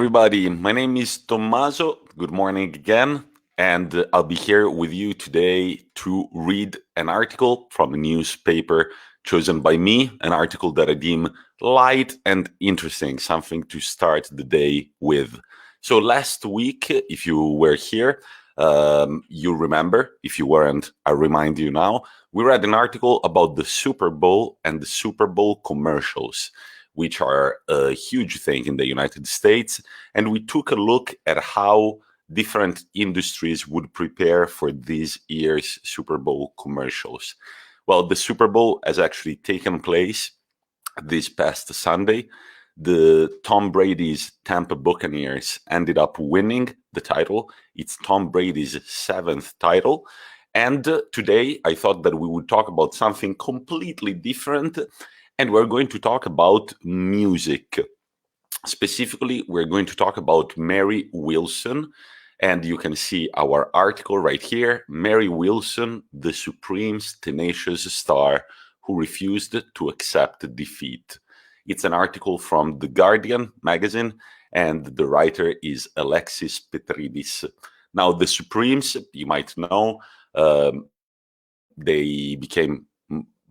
everybody. My name is Tommaso. Good morning again. And I'll be here with you today to read an article from a newspaper chosen by me, an article that I deem light and interesting, something to start the day with. So last week, if you were here, you remember. If you weren't, I remind you now. We read an article about the Super Bowl and the Super Bowl commercials, which are a huge thing in the United States. And we took a look at how different industries would prepare for this year's Super Bowl commercials. Well, the Super Bowl has actually taken place this past Sunday. The Tom Brady's Tampa Buccaneers ended up winning the title. It's Tom Brady's 7th title. And today I thought that we would talk about something completely different. And we're going to talk about music. Specifically, we're going to talk about Mary Wilson. And you can see our article right here. Mary Wilson, the Supreme's tenacious star who refused to accept defeat. It's an article from The Guardian magazine, and the writer is Alexis Petridis. Now, the Supremes, you might know, they became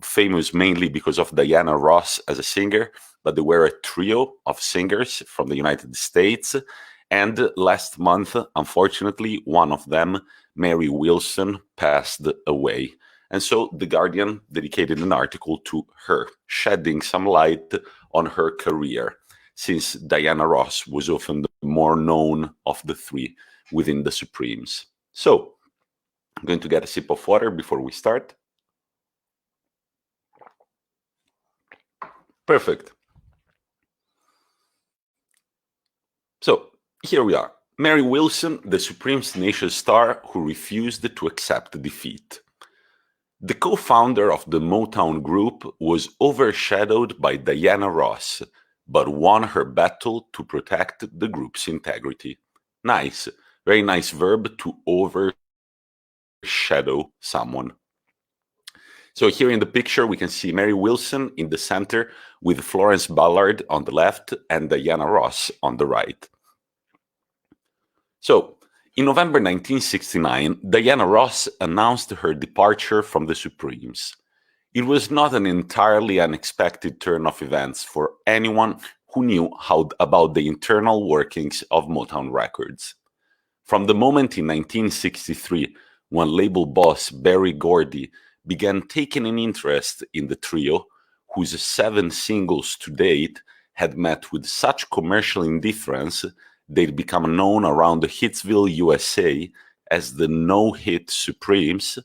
famous mainly because of Diana Ross as a singer, but they were a trio of singers from the United States. And last month, unfortunately, one of them, Mary Wilson, passed away. And so The Guardian dedicated an article to her, shedding some light on her career, since Diana Ross was often the more known of the three within the Supremes. So I'm going to get a sip of water before we start. Perfect. So here we are. Mary Wilson, the Supreme's tenacious star who refused to accept defeat. The co-founder of the Motown group was overshadowed by Diana Ross, but won her battle to protect the group's integrity. Nice, very nice verb, to overshadow someone. So here in the picture, we can see Mary Wilson in the center with Florence Ballard on the left and Diana Ross on the right. So, in November 1969, Diana Ross announced her departure from the Supremes. It was not an entirely unexpected turn of events for anyone who knew about the internal workings of Motown Records. From the moment in 1963 when label boss Berry Gordy began taking an interest in the trio, whose 7 singles to date had met with such commercial indifference they'd become known around Hitsville, USA as the No-Hit Supremes,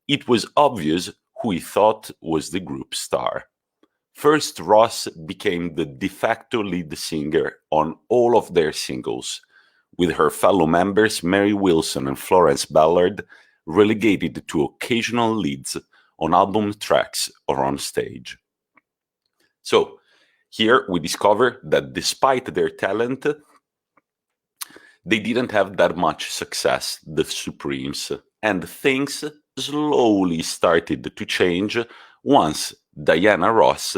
it was obvious who he thought was the group star. First, Ross became the de facto lead singer on all of their singles, with her fellow members Mary Wilson and Florence Ballard relegated to occasional leads on album tracks or on stage. So, here we discover that despite their talent, they didn't have that much success, the Supremes, and things slowly started to change once Diana Ross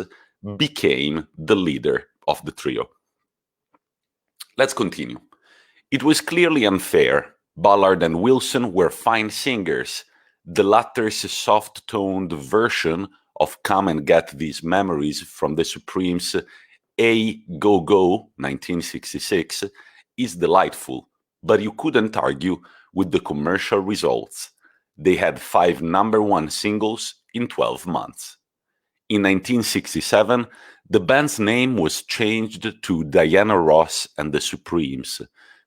became the leader of the trio. Let's continue. It was clearly unfair. Ballard and Wilson were fine singers. The latter's soft-toned version of Come and Get These Memories from the Supremes' A Go Go 1966 is delightful, but you couldn't argue with the commercial results. They had 5 #1 singles in 12 months. In 1967, the band's name was changed to Diana Ross and the Supremes,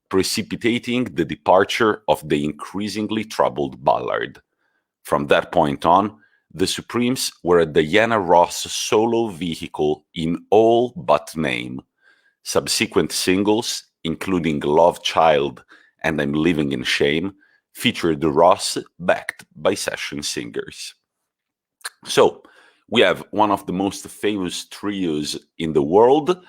precipitating the departure of the increasingly troubled Ballard. From that point on, the Supremes were a Diana Ross solo vehicle in all but name. Subsequent singles, including Love Child and I'm Living in Shame, featured Ross backed by session singers. So, we have one of the most famous trios in the world,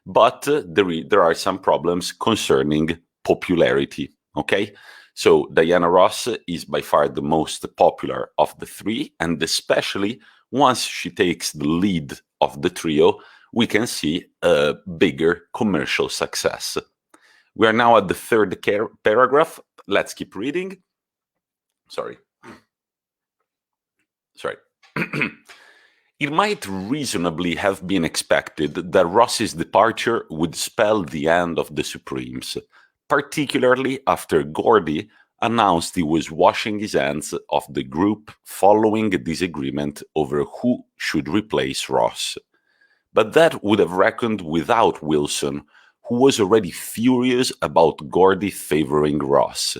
but there are some problems concerning popularity, okay? So, Diana Ross is by far the most popular of the three, and especially once she takes the lead of the trio, we can see a bigger commercial success. We are now at the third paragraph. Let's keep reading. Sorry. It might reasonably have been expected that Ross's departure would spell the end of the Supremes, particularly after Gordy announced he was washing his hands of the group following a disagreement over who should replace Ross. But that would have reckoned without Wilson, who was already furious about Gordy favoring Ross.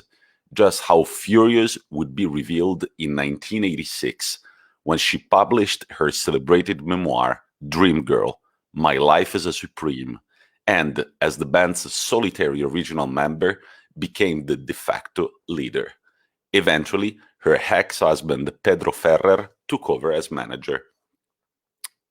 Just how furious would be revealed in 1986 when she published her celebrated memoir, Dream Girl, My Life as a Supreme, and, as the band's solitary original member, became the de facto leader. Eventually, her ex-husband Pedro Ferrer took over as manager.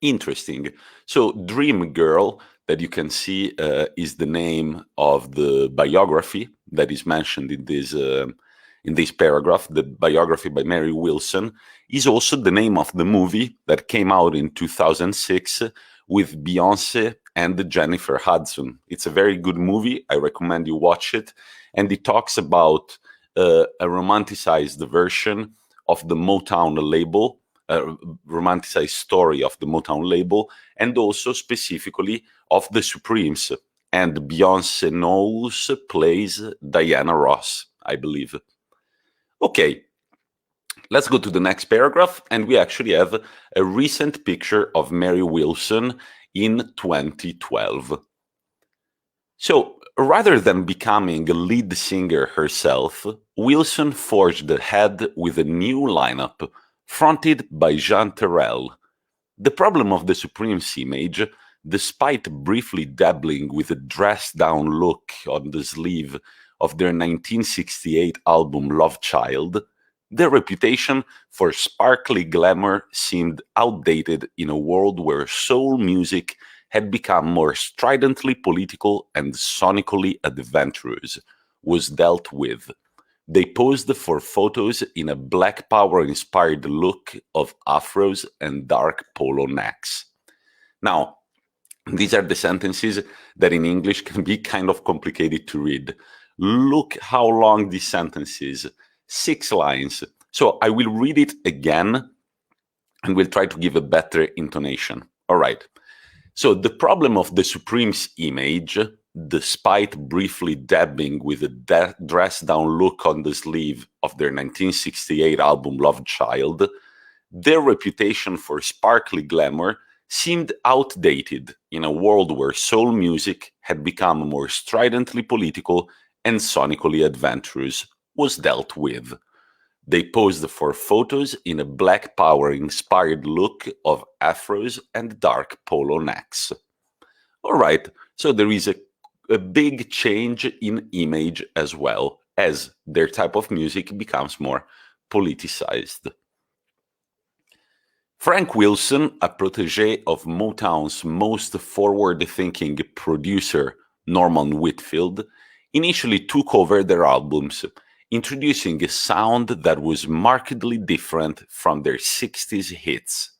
Interesting. So, Dream Girl, that you can see, is the name of the biography that is mentioned in this paragraph. The biography by Mary Wilson is also the name of the movie that came out in 2006 with Beyoncé and Jennifer Hudson. It's a very good movie. I recommend you watch it. And it talks about a romanticized version of the Motown label, a romanticized story of the Motown label, and also specifically of the Supremes. And Beyoncé Knowles plays Diana Ross, I believe. Okay, let's go to the next paragraph, and we actually have a recent picture of Mary Wilson in 2012. So, rather than becoming a lead singer herself, Wilson forged ahead with a new lineup, fronted by Jean Terrell. The problem of the Supremes image, despite briefly dabbling with a dressed-down look on the sleeve of their 1968 album Love Child, their reputation for sparkly glamour seemed outdated in a world where soul music had become more stridently political and sonically adventurous, was dealt with. They posed for photos in a Black Power-inspired look of afros and dark polo necks. Now, these are the sentences that in English can be kind of complicated to read. Look how long this sentence is. 6 lines. So I will read it again and we'll try to give a better intonation. All right. So the problem of the Supremes image, despite briefly dabbing with a dressed-down look on the sleeve of their 1968 album Love Child, their reputation for sparkly glamour seemed outdated in a world where soul music had become more stridently political and sonically adventurous, was dealt with. They posed for photos in a Black Power-inspired look of afros and dark polo necks. All right, so there is a big change in image as well, as their type of music becomes more politicized. Frank Wilson, a protege of Motown's most forward-thinking producer, Norman Whitfield, initially took over their albums, introducing a sound that was markedly different from their 60s hits.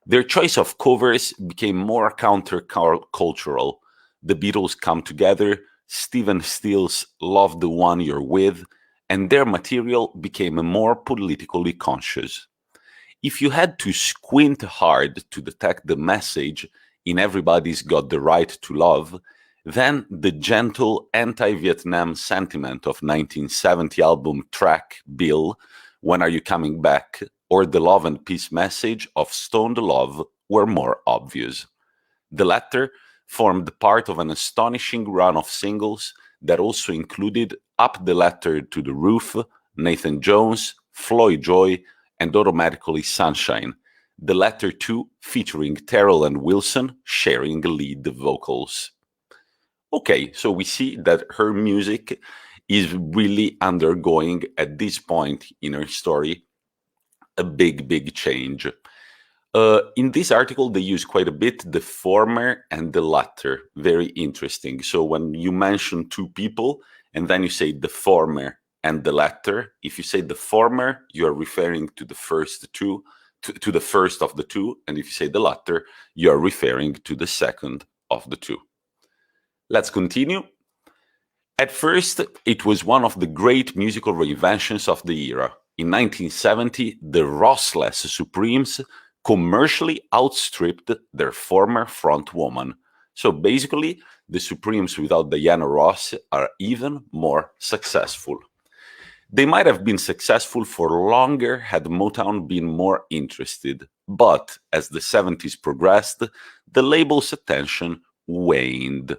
Their choice of covers became more countercultural. The Beatles' Come Together, Stephen Stills' Love the One You're With, and their material became more politically conscious. If you had to squint hard to detect the message in Everybody's Got the Right to Love, then the gentle anti-Vietnam sentiment of 1970 album track Bill, When Are You Coming Back, or the love and peace message of Stoned Love were more obvious. The latter formed part of an astonishing run of singles that also included Up the Ladder to the Roof, Nathan Jones, Floyd Joy, and Automatically Sunshine, the latter two featuring Terrell and Wilson sharing lead vocals. Okay, so we see that her music is really undergoing, at this point in her story, a big change. In this article, they use quite a bit the former and the latter. Very interesting. So when you mention two people and then you say the former and the latter, if you say the former, you are referring to the first two, to the first of the two. And if you say the latter, you are referring to the second of the two. Let's continue. At first, it was one of the great musical reinventions of the era. In 1970, the Rossless Supremes commercially outstripped their former frontwoman. So basically, the Supremes without Diana Ross are even more successful. They might have been successful for longer had Motown been more interested, but as the 70s progressed, the label's attention waned.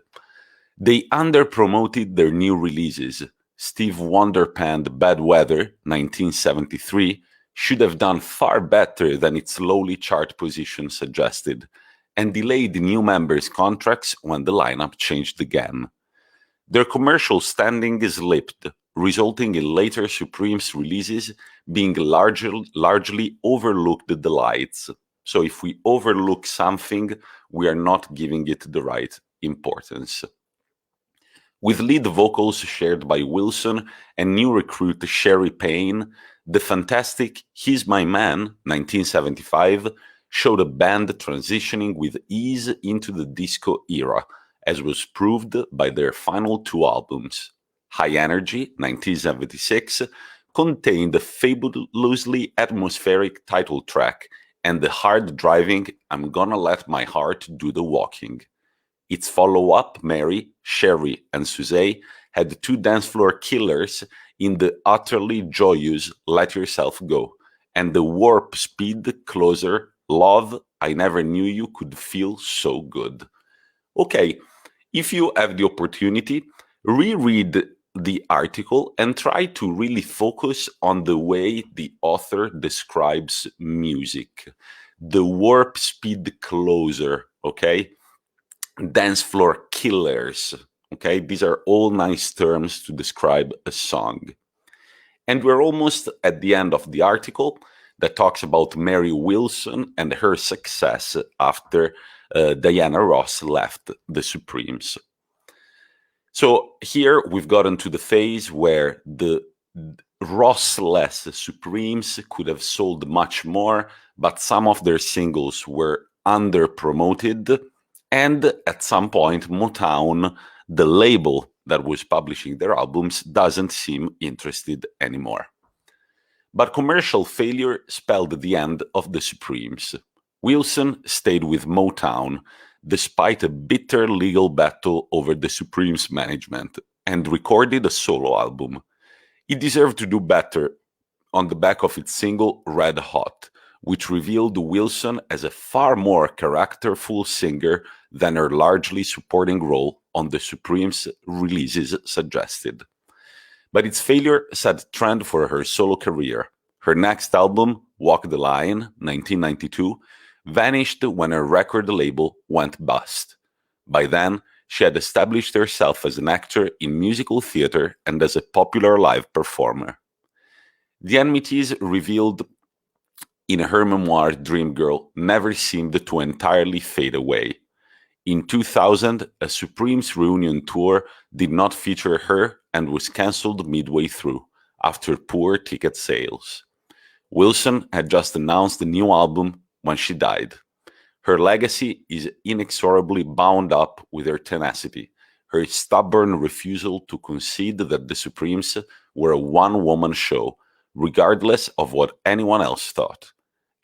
They underpromoted their new releases. Steve Wonder penned Bad Weather, 1973, should have done far better than its lowly chart position suggested, and delayed new members' contracts when the lineup changed again. Their commercial standing slipped, resulting in later Supremes releases being largely overlooked delights. So if we overlook something, we are not giving it the right importance. With lead vocals shared by Wilson and new recruit Sherry Payne, the fantastic He's My Man, 1975, showed a band transitioning with ease into the disco era, as was proved by their final two albums. High Energy, 1976, contained the fabulously atmospheric title track and the hard-driving I'm Gonna Let My Heart Do the Walking. Its follow-up, Mary, Sherry, and Suzette, had two dance floor killers in the utterly joyous Let Yourself Go, and the warp speed closer, Love, I Never Knew You Could Feel So Good. Okay, if you have the opportunity, reread the article and try to really focus on the way the author describes music. The warp speed closer, okay? Dance floor killers. Okay, these are all nice terms to describe a song. And we're almost at the end of the article that talks about Mary Wilson and her success after Diana Ross left the Supremes. So here we've gotten to the phase where the Rossless Supremes could have sold much more, but some of their singles were under-promoted. And at some point, Motown, the label that was publishing their albums, doesn't seem interested anymore. But commercial failure spelled the end of the Supremes. Wilson stayed with Motown despite a bitter legal battle over the Supremes' management and recorded a solo album. It deserved to do better on the back of its single Red Hot, which revealed Wilson as a far more characterful singer than her largely supporting role on the Supremes' releases suggested. But its failure set a trend for her solo career. Her next album, Walk the Line, 1992, vanished when her record label went bust. By then, she had established herself as an actor in musical theater and as a popular live performer. The enmities revealed in her memoir, Dream Girl, never seemed to entirely fade away. In 2000, a Supremes reunion tour did not feature her and was cancelled midway through, after poor ticket sales. Wilson had just announced a new album when she died. Her legacy is inexorably bound up with her tenacity, her stubborn refusal to concede that the Supremes were a one-woman show, regardless of what anyone else thought.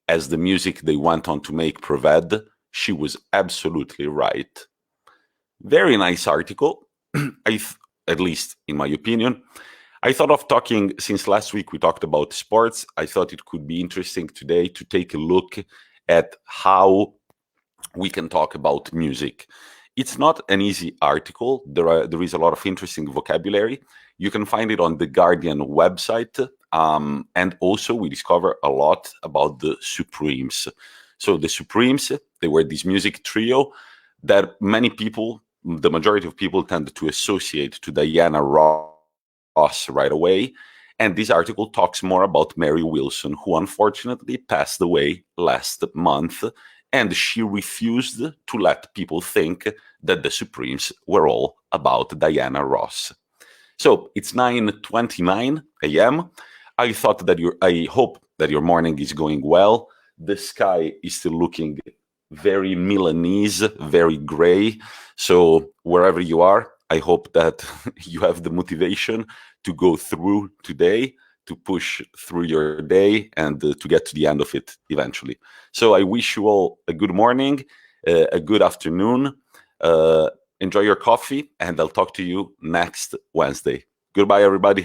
As the music they went on to make proved, she was absolutely right. Very nice article, at least in my opinion. I thought of talking, since last week we talked about sports, I thought it could be interesting today to take a look at how we can talk about music. It's not an easy article. There is a lot of interesting vocabulary. You can find it on the Guardian website. And also we discover a lot about the Supremes. So the Supremes, they were this music trio that many people, the majority of people, tend to associate to Diana Ross right away. And this article talks more about Mary Wilson, who unfortunately passed away last month. And she refused to let people think that the Supremes were all about Diana Ross. So it's 9:29 a.m. I hope that your morning is going well. The sky is still looking very Milanese, very gray. So wherever you are, I hope that you have the motivation to go through today, to push through your day, and to get to the end of it eventually. So I wish you all a good morning, a good afternoon. Enjoy your coffee, and I'll talk to you next Wednesday. Goodbye, everybody.